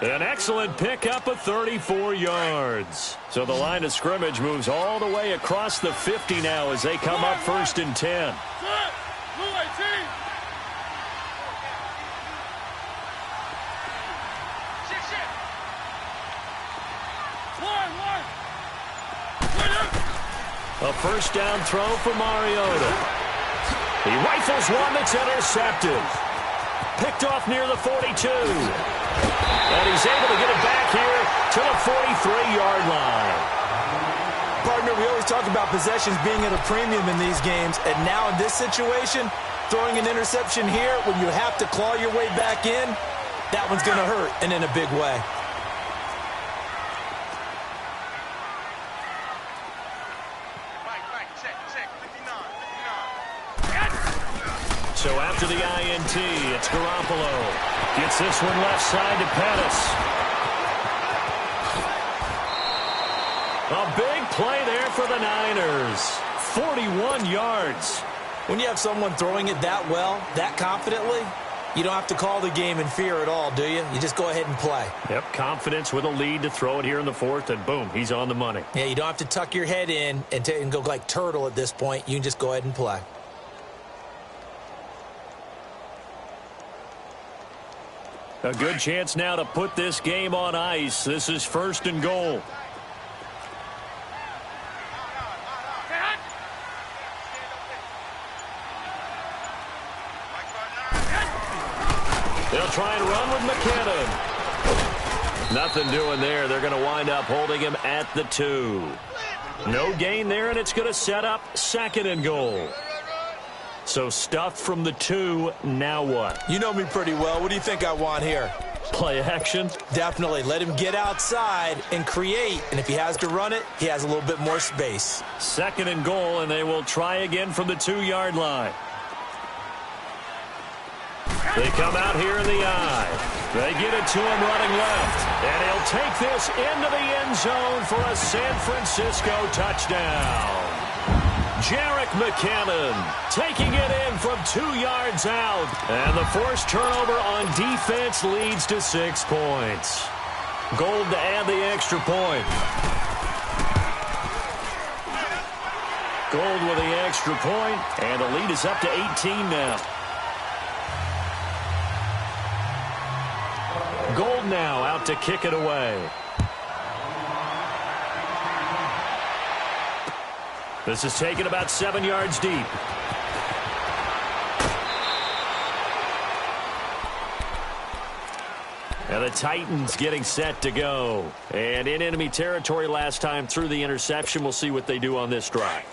An excellent pickup of 34 yards. So the line of scrimmage moves all the way across the 50 now as they come up 1st and 10. A first down throw for Mariota. He rifles one that's intercepted. Picked off near the 42. And he's able to get it back here to the 43-yard line. Partner, we always talk about possessions being at a premium in these games. And now in this situation, throwing an interception here when you have to claw your way back in, that one's going to hurt, and in a big way. So after the INT, it's Garoppolo. Gets this one left side to Pettis. A big play there for the Niners. 41 yards. When you have someone throwing it that well, that confidently, you don't have to call the game in fear at all, do you? You just go ahead and play. Yep, confidence with a lead to throw it here in the fourth, and boom, he's on the money. Yeah, you don't have to tuck your head in and go like turtle at this point. You can just go ahead and play. A good chance now to put this game on ice. This is 1st and goal. They'll try and run with McKinnon. Nothing doing there. They're going to wind up holding him at the 2. No gain there, and it's going to set up 2nd and goal. So stuffed from the 2, now what? You know me pretty well. What do you think I want here? Play action? Definitely. Let him get outside and create. And if he has to run it, he has a little bit more space. 2nd and goal, and they will try again from the 2-yard line. They come out here in the eye. They get it to him running left. And he'll take this into the end zone for a San Francisco touchdown. Jerick McKinnon taking it in from 2 yards out. And the forced turnover on defense leads to 6 points. Gold to add the extra point. Gold with the extra point, and the lead is up to 18 now. Gold now out to kick it away. This is taken about 7 yards deep. And the Titans getting set to go. And in enemy territory last time through the interception. We'll see what they do on this drive.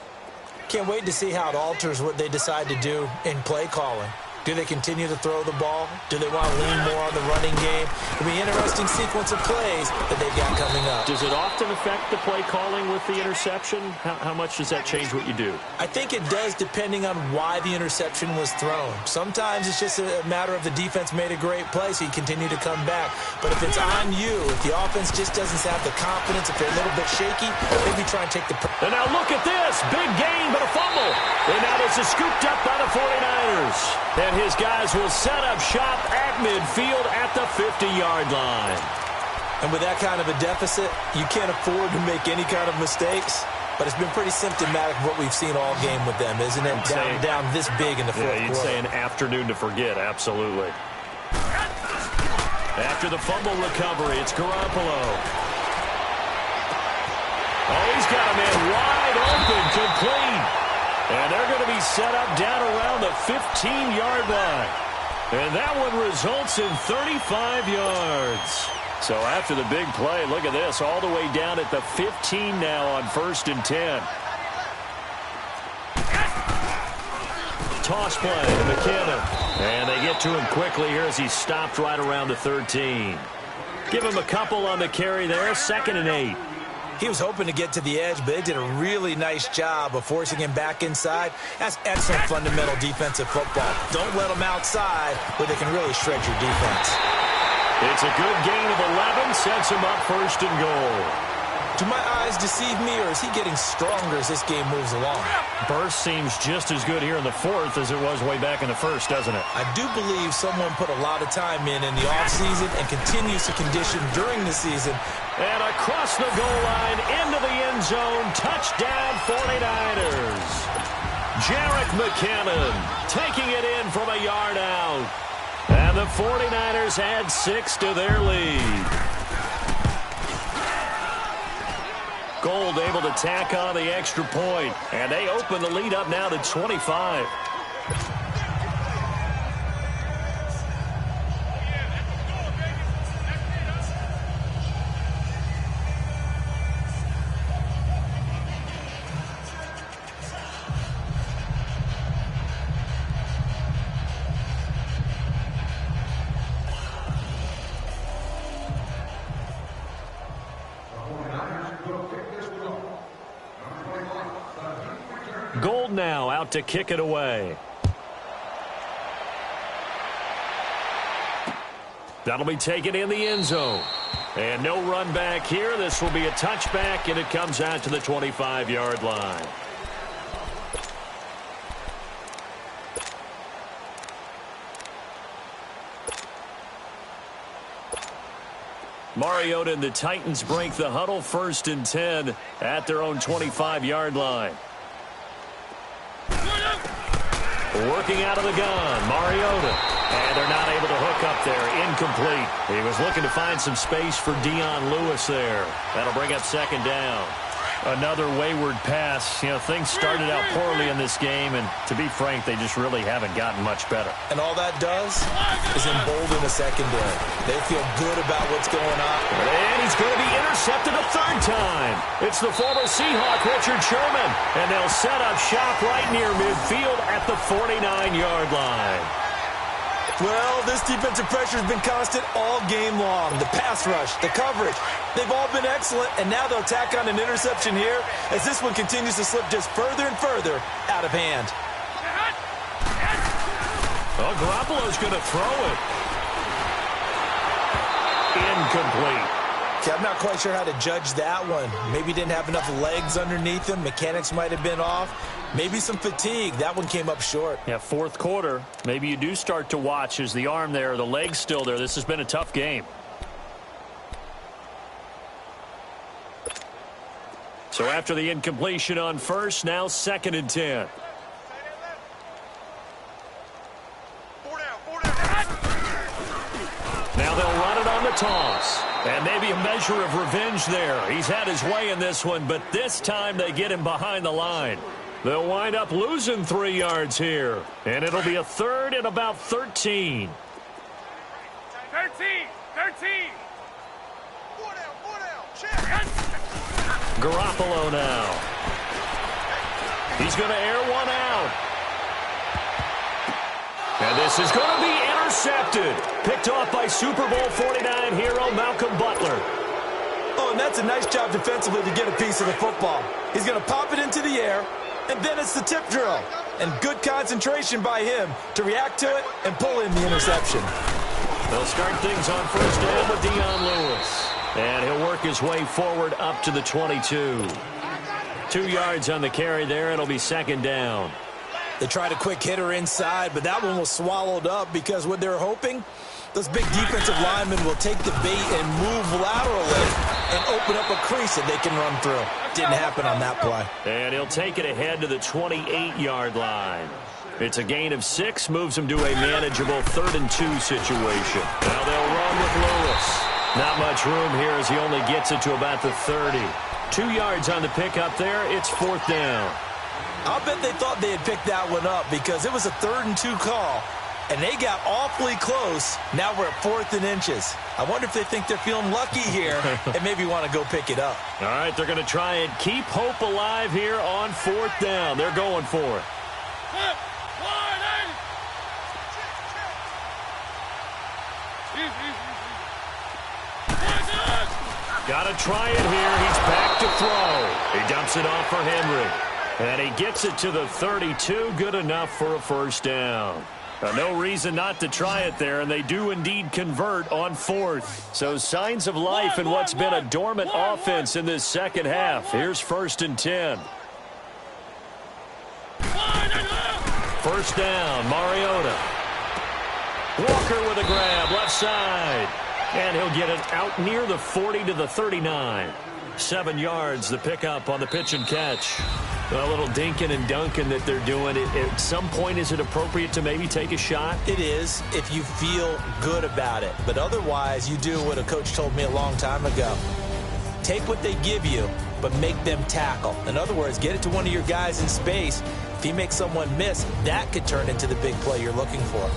Can't wait to see how it alters what they decide to do in play calling. Do they continue to throw the ball? Do they want to lean more on the running game? It'll be an interesting sequence of plays that they've got coming up. Does it often affect the play calling with the interception? How much does that change what you do? I think it does depending on why the interception was thrown. Sometimes it's just a matter of the defense made a great play, so you continue to come back. But if it's on you, if the offense just doesn't have the confidence, if they're a little bit shaky, maybe try and take the... And now look at this. Big gain, but a fumble. And now this is scooped up by the 49ers. And his guys will set up shop at midfield at the 50-yard line. And with that kind of a deficit, you can't afford to make any kind of mistakes. but it's been pretty symptomatic of what we've seen all game with them, isn't it? Down this big in the fourth quarter. You'd say an afternoon to forget, absolutely. After the fumble recovery, it's Garoppolo. Oh, he's got a man wide open, complete. And they're going to be set up down around the 15-yard line. And that one results in 35 yards. So after the big play, look at this, all the way down at the 15 now on 1st and 10. Toss play to McKinnon. And they get to him quickly here as he's stopped right around the 13. Give him a couple on the carry there, 2nd and 8. He was hoping to get to the edge, but they did a really nice job of forcing him back inside. That's excellent fundamental defensive football. Don't let them outside where they can really shred your defense. It's a good gain of 11, sets him up 1st and goal. Do my eyes deceive me, or is he getting stronger as this game moves along? Burst seems just as good here in the 4th as it was way back in the 1st, doesn't it? I do believe someone put a lot of time in the offseason and continues to condition during the season. And across the goal line, into the end zone, touchdown 49ers. Jerick McKinnon taking it in from a yard out. And the 49ers add 6 to their lead. Gold able to tack on the extra point, and they open the lead up now to 25. Gold now out to kick it away. That'll be taken in the end zone. And no run back here. This will be a touchback, and it comes out to the 25-yard line. Mariota and the Titans break the huddle, 1st and 10 at their own 25-yard line. Working out of the gun, Mariota. And they're not able to hook up there. Incomplete. He was looking to find some space for Dion Lewis there. That'll bring up 2nd down. Another wayward pass. You know, things started out poorly in this game, and to be frank, they just really haven't gotten much better. And all that does is embolden the secondary. They feel good about what's going on. And he's going to be intercepted a 3rd time. It's the former Seahawk, Richard Sherman. And they'll set up shop right near midfield at the 49-yard line. Well, this defensive pressure has been constant all game long. The pass rush, the coverage, they've all been excellent, and now they'll tack on an interception here as this one continues to slip just further and further out of hand. Oh, Garoppolo's going to throw it. Incomplete. Okay, I'm not quite sure how to judge that one. Maybe didn't have enough legs underneath him. Mechanics might have been off. Maybe some fatigue. That one came up short. Yeah, 4th quarter. Maybe you do start to watch as the arm there, the leg's still there. This has been a tough game. So after the incompletion on 1st, now 2nd and 10. Now they'll run it on the toss. And maybe a measure of revenge there. He's had his way in this one, but this time they get him behind the line. They'll wind up losing 3 yards here. And it'll be a 3rd and about 13. 13. Garoppolo now. He's going to air one out. And this is going to be intercepted. Picked off by Super Bowl 49 hero Malcolm Butler. Oh, and that's a nice job defensively to get a piece of the football. He's going to pop it into the air, and then it's the tip drill. And good concentration by him to react to it and pull in the interception. They'll start things on 1st down with Dion Lewis. And he'll work his way forward up to the 22. 2 yards on the carry there. It'll be 2nd down. They tried a quick hitter inside, but that one was swallowed up because what they're hoping Those big defensive linemen will take the bait and move laterally and open up a crease that they can run through. Didn't happen on that play. And he'll take it ahead to the 28-yard line. It's a gain of 6, moves him to a manageable 3rd and 2 situation. Now they'll run with Lewis. Not much room here as he only gets it to about the 30. 2 yards on the pickup there. It's 4th down. I'll bet they thought they had picked that one up because it was a 3rd and 2 call, and they got awfully close. Now we're at 4th and inches. I wonder if they think they're feeling lucky here and maybe want to go pick it up. All right, they're going to try and keep hope alive here on 4th down. They're going for it. Got to try it here. He's back to throw. He dumps it off for Henry. And he gets it to the 32. Good enough for a 1st down. No reason not to try it there, and they do indeed convert on 4th. So signs of life in what's been a dormant offense in this second half. Here's 1st and 10. 1st down, Mariota. Walker with a grab, left side. And he'll get it out near the 40 to the 39. 7 yards, the pickup on the pitch and catch. A little dinking and dunking that they're doing. At some point, is it appropriate to maybe take a shot? It is if you feel good about it. But otherwise, you do what a coach told me a long time ago. Take what they give you, but make them tackle. In other words, get it to one of your guys in space. If he makes someone miss, that could turn into the big play you're looking for.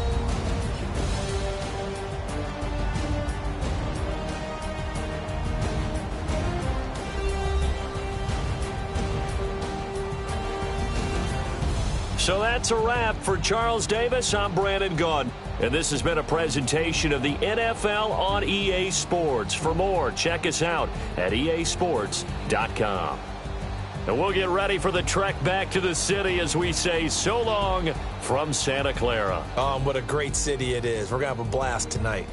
So that's a wrap for Charles Davis. I'm Brandon Gaudin, and this has been a presentation of the NFL on EA Sports. For more, check us out at easports.com. And we'll get ready for the trek back to the city as we say so long from Santa Clara. What a great city it is. We're going to have a blast tonight.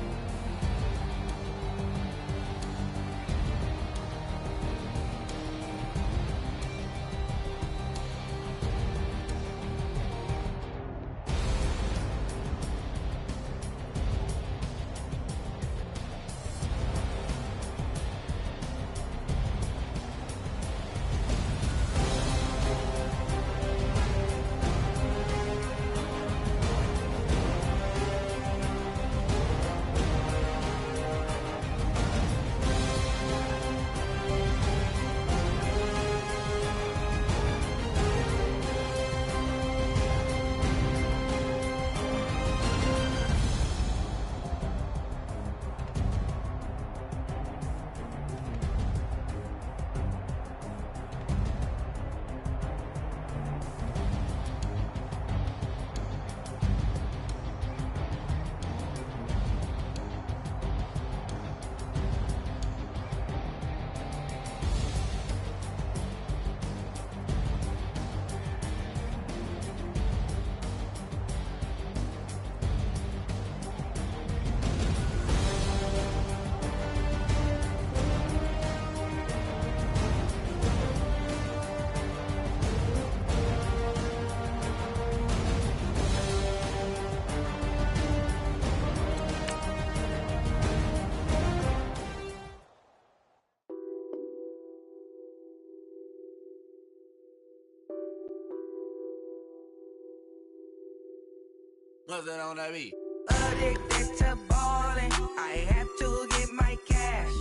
What's that on that beat? Addicted to ballin', I have to get my cash.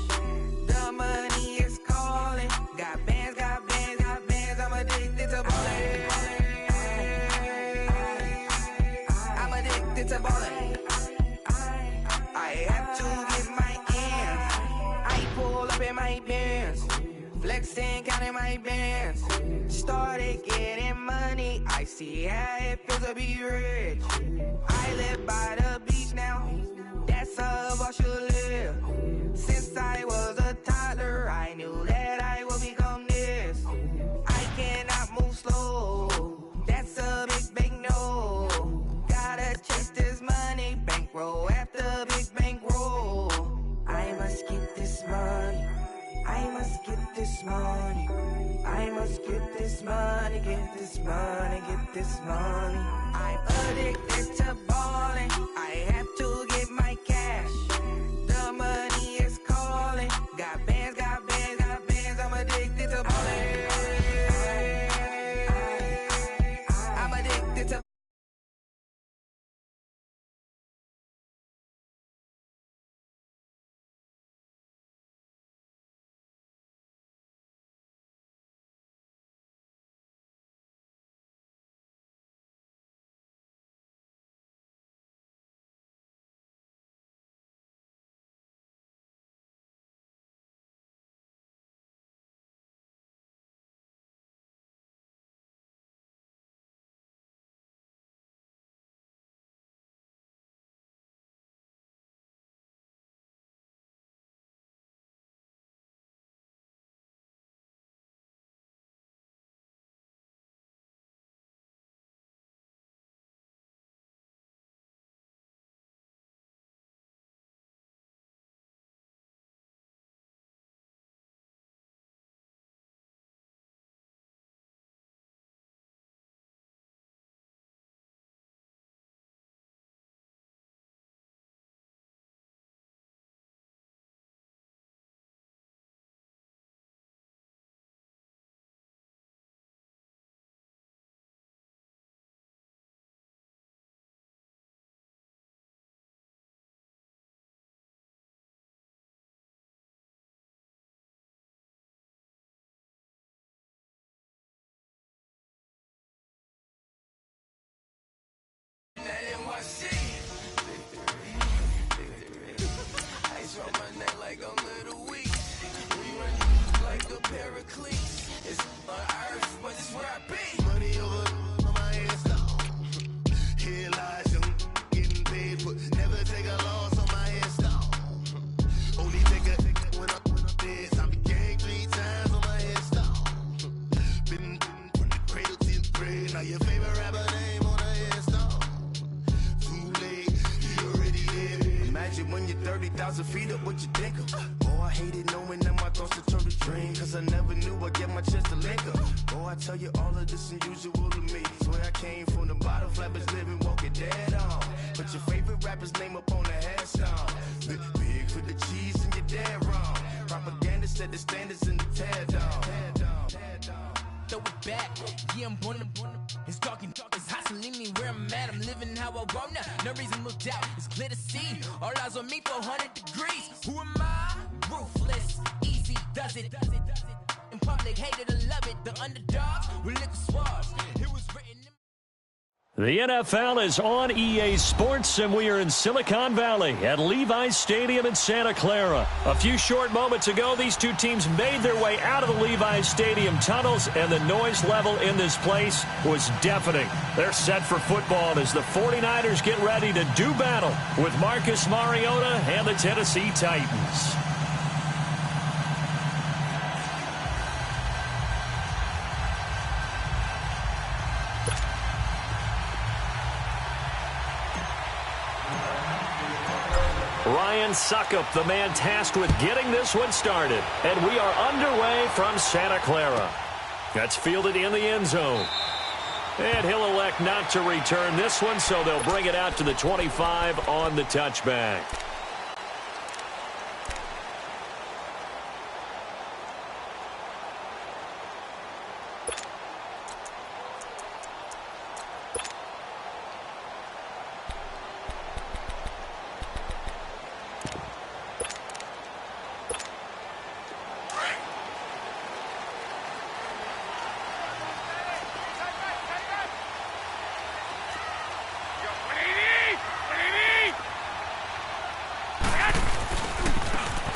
The money is calling. Got bands, got bands, got bands. I'm addicted to ballin'. I'm addicted to ballin'. I have to get my ends. I pull up in my Benz, flexing, counting my bands. Started getting money. I see how it feels to be rich. I live by the beach now, that's how I should live. Since I was a toddler, I knew that I would become this. I cannot move slow, that's a big no. Gotta chase this money, bankroll after big bankroll. I must get this money, I must get this money. I must get this money, get this money, get this money. I'm addicted to ballin', I have to get my cash. like I'm little weak. We run like a paraclete. It's on earth, but it's where I be. Money over on my install. Here lies young, getting paid, but never take a loss on my install. Only take a when I'm dead. I be gang 3 times on my install. Been from the cradle to the grave. Now your favorite rapper name on the install. Too late, you already there. Imagine when you're 30,000 feet up, what you think of? Oh, I hated knowing that my thoughts would turn to dream. Cause I never knew I'd get my chance to link up. Oh, I tell you all of this unusual to me. Swear I came from the bottom, flappers living, walking dead on. Put your favorite rapper's name up on the headstone. Big for the cheese and you're dead wrong. Propaganda set the standards in the tear down. Throw it back, yeah, I'm born to it's talking, it's hustling me where I'm at. I'm living how I want now. No reason to look out, it's clear to see. All eyes on me for 100 degrees. Who am I? Ruthless, easy, does it. In public, hated or love it. The underdogs with liquor swabs. It was written in The NFL is on EA Sports, and we are in Silicon Valley at Levi's Stadium in Santa Clara. A few short moments ago, these two teams made their way out of the Levi's Stadium tunnels, and the noise level in this place was deafening. They're set for football as the 49ers get ready to do battle with Marcus Mariota and the Tennessee Titans. Ryan Suckup, the man tasked with getting this one started. And we are underway from Santa Clara. That's fielded in the end zone. And he'll elect not to return this one, so they'll bring it out to the 25 on the touchback.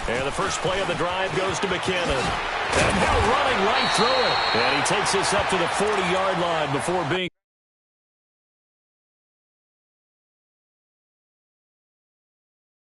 And the first play of the drive goes to McKinnon. And now running right through it. And he takes this up to the 40-yard line before being